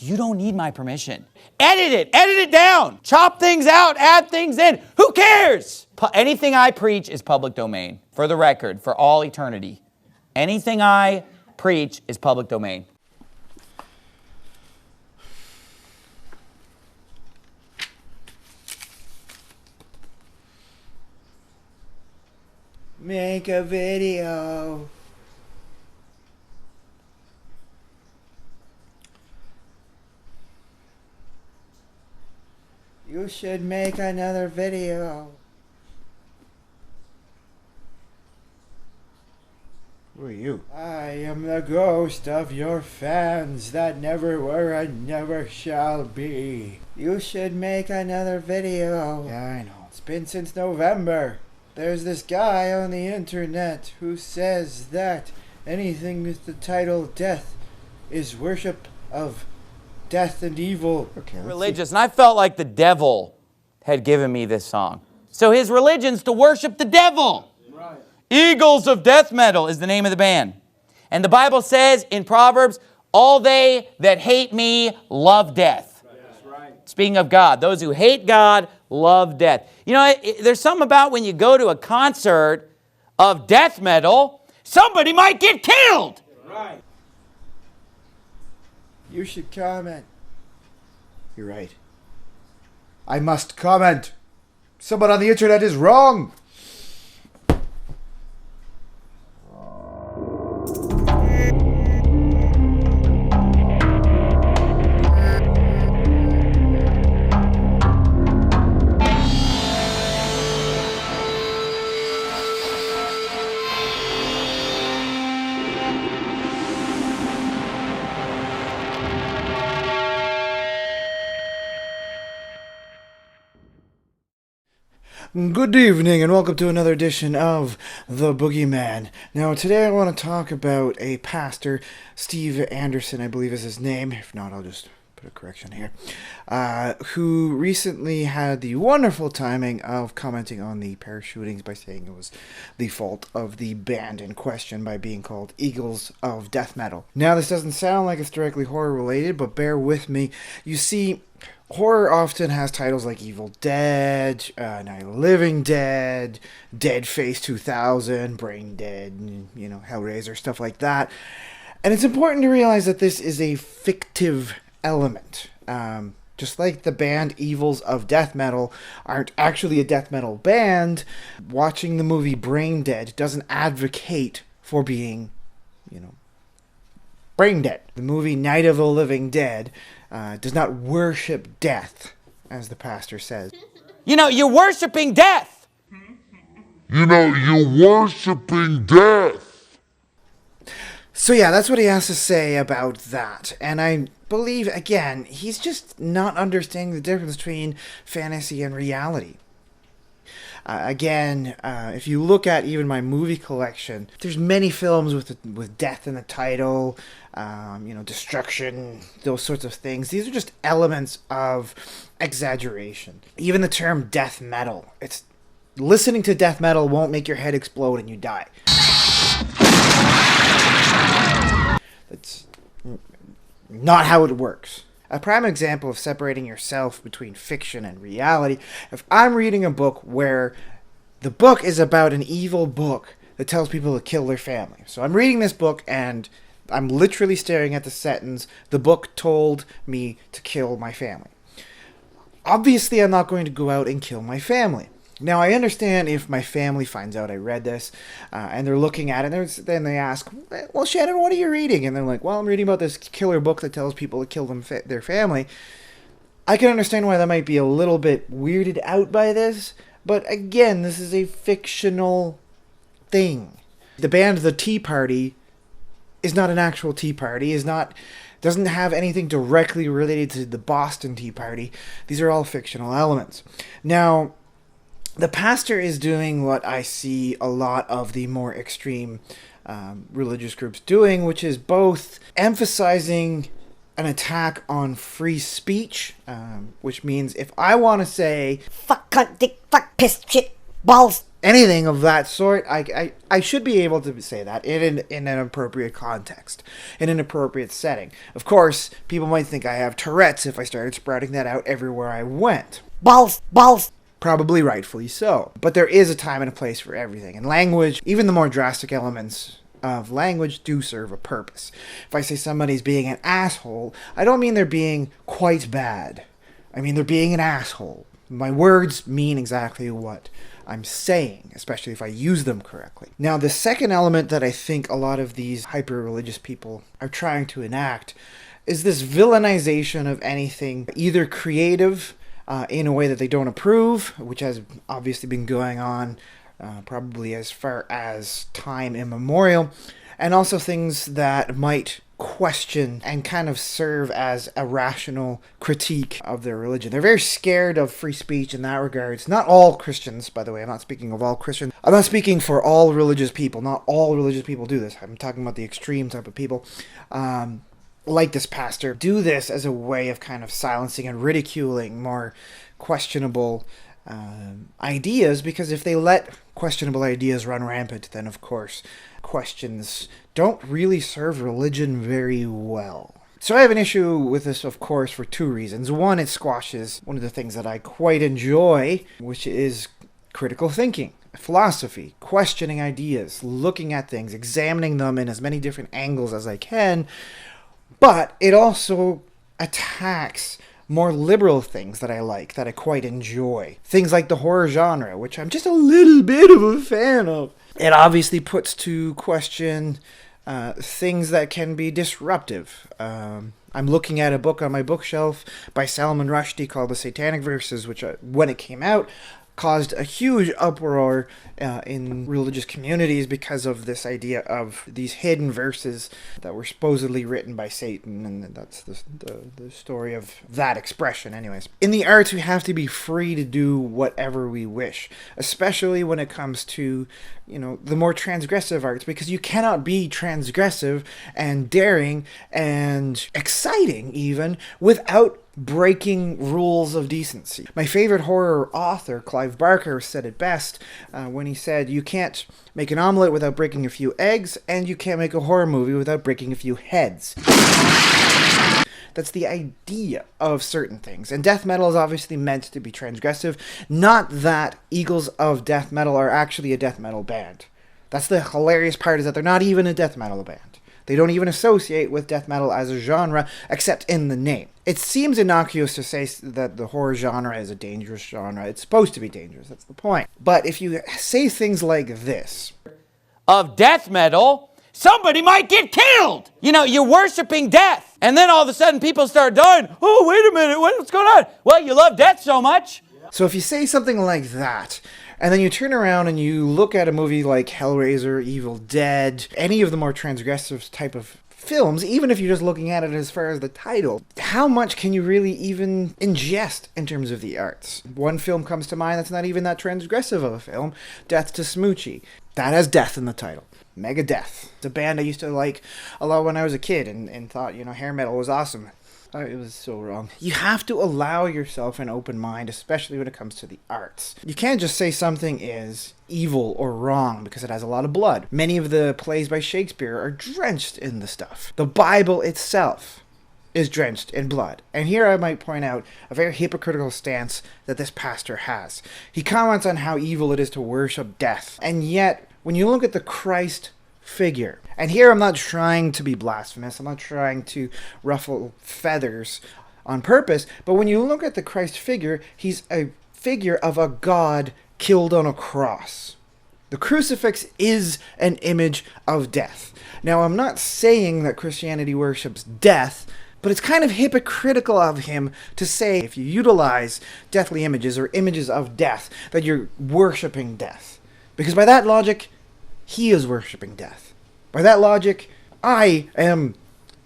You don't need my permission. Edit it down. Chop things out, add things in. Who cares? Anything I preach is public domain, for the record, for all eternity. Anything I preach is public domain. Make a video. You should make another video. Who are you? I am the ghost of your fans that never were and never shall be. You should make another video. Yeah, I know. It's been since November. There's this guy on the internet who says that anything with the title death is worship of death and evil. Okay, religious, and I felt like the devil had given me this song. So his religion's to worship the devil. Right. Eagles of Death Metal is the name of the band. And the Bible says in Proverbs, all they that hate me love death. That's right. Speaking of God, those who hate God love death. You know, there's something about when you go to a concert of death metal, somebody might get killed. Right. You should comment. You're right. I must comment. Someone on the internet is wrong. Good evening and welcome to another edition of The Boogeyman. Now today I want to talk about a pastor, Steve Anderson I believe is his name, if not I'll just put a correction here, who recently had the wonderful timing of commenting on the Paris shootings by saying it was the fault of the band in question by being called Eagles of Death Metal. Now this doesn't sound like it's directly horror related, but bear with me. You see, horror often has titles like Evil Dead, Night of the Living Dead, Dead Face 2000, Brain Dead, you know, Hellraiser, stuff like that. And it's important to realize that this is a fictive element. Just like the band Eagles of Death Metal aren't actually a death metal band, watching the movie Brain Dead doesn't advocate for being, you know, brain dead. The movie Night of the Living Dead does not worship death, as the pastor says. You know, you're worshiping death. You know, you're worshiping death. So yeah, that's what he has to say about that. And I believe, again, he's just not understanding the difference between fantasy and reality. Again, if you look at even my movie collection, there's many films with death in the title, you know, destruction, those sorts of things. These are just elements of exaggeration. Even the term death metal, it's listening to death metal won't make your head explode and you die. That's not how it works. A prime example of separating yourself between fiction and reality, if I'm reading a book where the book is about an evil book that tells people to kill their family. So I'm reading this book and I'm literally staring at the sentence, the book told me to kill my family. Obviously, I'm not going to go out and kill my family. Now, I understand if my family finds out I read this, and they're looking at it, and then they ask, well, Shannon, what are you reading? And they're like, well, I'm reading about this killer book that tells people to kill their family. I can understand why that might be a little bit weirded out by this, but again, this is a fictional thing. The band The Tea Party is not an actual tea party, doesn't have anything directly related to the Boston Tea Party. These are all fictional elements. Now, the pastor is doing what I see a lot of the more extreme religious groups doing, which is both emphasizing an attack on free speech, which means if I want to say, fuck, cunt, dick, fuck, piss, shit, balls, anything of that sort, I should be able to say that in an appropriate context, in an appropriate setting. Of course, people might think I have Tourette's if I started sprouting that out everywhere I went. Balls. Probably rightfully so. But there is a time and a place for everything. And language, even the more drastic elements of language, do serve a purpose. If I say somebody's being an asshole, I don't mean they're being quite bad. I mean they're being an asshole. My words mean exactly what I'm saying, especially if I use them correctly. Now, the second element that I think a lot of these hyper-religious people are trying to enact is this villainization of anything, either creative, in a way that they don't approve, which has obviously been going on probably as far as time immemorial, and also things that might question and kind of serve as a rational critique of their religion. They're very scared of free speech in that regard. It's not all Christians, by the way. I'm not speaking of all Christians. I'm not speaking for all religious people. Not all religious people do this. I'm talking about the extreme type of people. Like this pastor, do this as a way of kind of silencing and ridiculing more questionable ideas, because if they let questionable ideas run rampant, then of course questions don't really serve religion very well. So I have an issue with this, of course, for two reasons. One, it squashes one of the things that I quite enjoy, which is critical thinking. Philosophy, questioning ideas, looking at things, examining them in as many different angles as I can. But it also attacks more liberal things that I like, that I quite enjoy. Things like the horror genre, which I'm just a little bit of a fan of. It obviously puts to question things that can be disruptive. I'm looking at a book on my bookshelf by Salman Rushdie called The Satanic Verses, which when it came out, caused a huge uproar in religious communities because of this idea of these hidden verses that were supposedly written by Satan, and that's the story of that expression anyways. In the arts, we have to be free to do whatever we wish, especially when it comes to, the more transgressive arts, because you cannot be transgressive and daring and exciting even without breaking rules of decency. My favorite horror author, Clive Barker, said it best when he said, you can't make an omelet without breaking a few eggs, and you can't make a horror movie without breaking a few heads. That's the idea of certain things. And death metal is obviously meant to be transgressive. Not that Eagles of Death Metal are actually a death metal band. That's the hilarious part, is that they're not even a death metal band. They don't even associate with death metal as a genre, except in the name. It seems innocuous to say that the horror genre is a dangerous genre. It's supposed to be dangerous, that's the point. But if you say things like this, of death metal, somebody might get killed. You're worshiping death. And then all of a sudden people start dying. Oh, wait a minute, what's going on? Well, you love death so much. So if you say something like that, and then you turn around and you look at a movie like Hellraiser, Evil Dead, any of the more transgressive type of films, even if you're just looking at it as far as the title, how much can you really even ingest in terms of the arts? One film comes to mind that's not even that transgressive of a film, Death to Smoochie. That has death in the title. Megadeth. It's a band I used to like a lot when I was a kid and thought, hair metal was awesome. It was so wrong. You have to allow yourself an open mind, especially when it comes to the arts. You can't just say something is evil or wrong because it has a lot of blood. Many of the plays by Shakespeare are drenched in the stuff. The Bible itself is drenched in blood. And here I might point out a very hypocritical stance that this pastor has. He comments on how evil it is to worship death. And yet, when you look at the Christ figure, and here I'm not trying to be blasphemous, I'm not trying to ruffle feathers on purpose, but when you look at the Christ figure, he's a figure of a God killed on a cross. The crucifix is an image of death. Now, I'm not saying that Christianity worships death, but it's kind of hypocritical of him to say if you utilize deathly images or images of death, that you're worshiping death. Because by that logic, he is worshiping death. By that logic, I am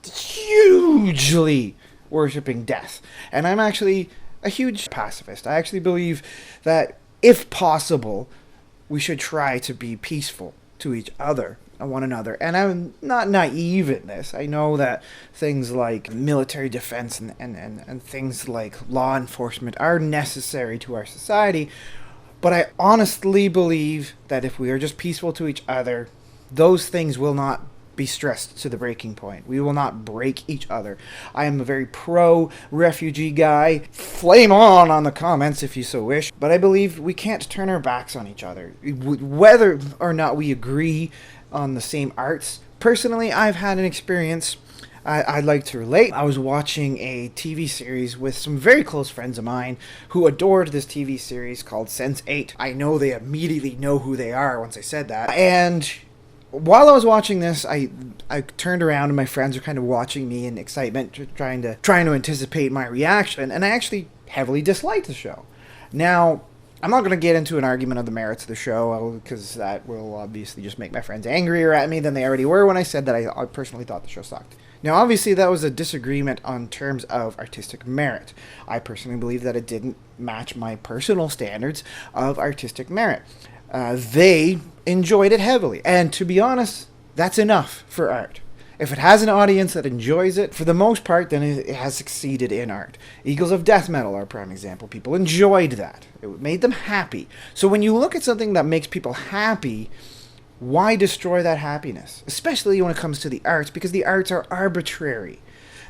hugely worshiping death. And I'm actually a huge pacifist. I actually believe that, if possible, we should try to be peaceful to each other and one another. And I'm not naive in this. I know that things like military defense and things like law enforcement are necessary to our society. But I honestly believe that if we are just peaceful to each other, those things will not be stressed to the breaking point. We will not break each other. I am a very pro-refugee guy. Flame on the comments if you so wish. But I believe we can't turn our backs on each other. Whether or not we agree on the same arts. Personally, I've had an experience I'd like to relate. I was watching a TV series with some very close friends of mine who adored this TV series called Sense8. I know they immediately know who they are once I said that. And while I was watching this, I turned around and my friends were kind of watching me in excitement, trying to anticipate my reaction, and I actually heavily disliked the show. Now, I'm not going to get into an argument of the merits of the show, because that will obviously just make my friends angrier at me than they already were when I said that I personally thought the show sucked. Now, obviously, that was a disagreement on terms of artistic merit. I personally believe that it didn't match my personal standards of artistic merit. They enjoyed it heavily. And to be honest, that's enough for art. If it has an audience that enjoys it, for the most part, then it has succeeded in art. Eagles of Death Metal are a prime example. People enjoyed that. It made them happy. So when you look at something that makes people happy, why destroy that happiness? Especially when it comes to the arts, because the arts are arbitrary.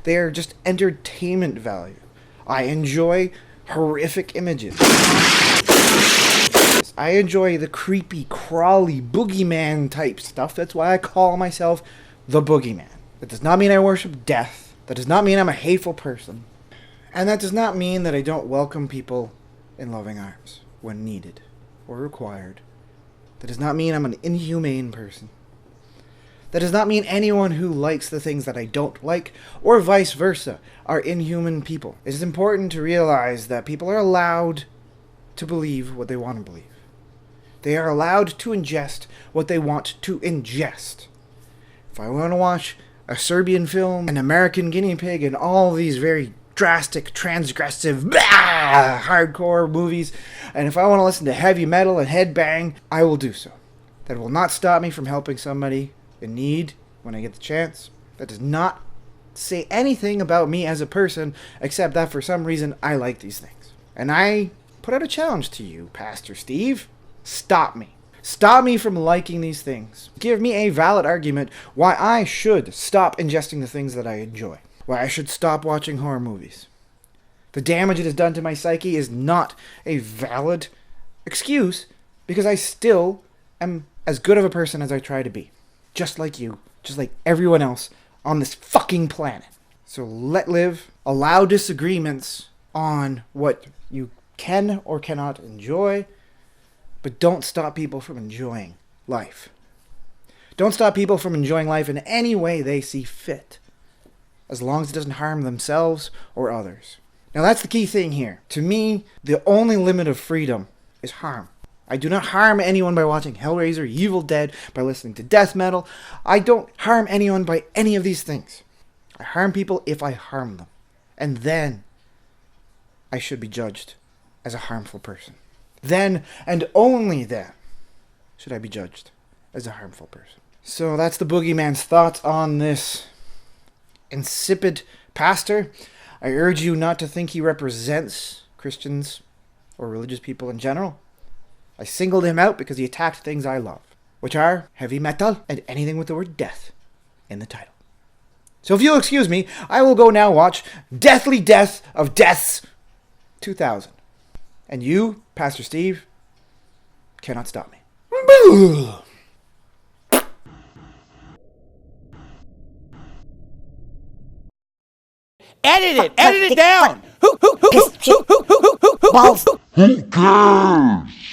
They are just entertainment value. I enjoy horrific images. I enjoy the creepy, crawly, boogeyman type stuff. That's why I call myself the Boogeyman. That does not mean I worship death. That does not mean I'm a hateful person. And that does not mean that I don't welcome people in loving arms when needed or required. That does not mean I'm an inhumane person. That does not mean anyone who likes the things that I don't like, or vice versa, are inhuman people. It is important to realize that people are allowed to believe what they want to believe. They are allowed to ingest what they want to ingest. If I want to watch a Serbian film, an American guinea pig, and all these very drastic, transgressive, hardcore movies, and if I want to listen to heavy metal and headbang, I will do so. That will not stop me from helping somebody in need when I get the chance. That does not say anything about me as a person, except that for some reason I like these things. And I put out a challenge to you, Pastor Steve. Stop me. Stop me from liking these things. Give me a valid argument why I should stop ingesting the things that I enjoy. Why I should stop watching horror movies. The damage it has done to my psyche is not a valid excuse, because I still am as good of a person as I try to be. Just like you. Just like everyone else on this fucking planet. So let live. Allow disagreements on what you can or cannot enjoy, but don't stop people from enjoying life. Don't stop people from enjoying life in any way they see fit, as long as it doesn't harm themselves or others. Now that's the key thing here. To me, the only limit of freedom is harm. I do not harm anyone by watching Hellraiser, Evil Dead, by listening to death metal. I don't harm anyone by any of these things. I harm people if I harm them. And then I should be judged as a harmful person. Then, and only then, should I be judged as a harmful person. So that's the Boogeyman's thoughts on this insipid pastor. I urge you not to think he represents Christians or religious people in general. I singled him out because he attacked things I love, which are heavy metal and anything with the word death in the title. So if you'll excuse me, I will go now watch Deathly Death of Deaths 2000. And you, Pastor Steve, cannot stop me. Edit it down. Who Who cares?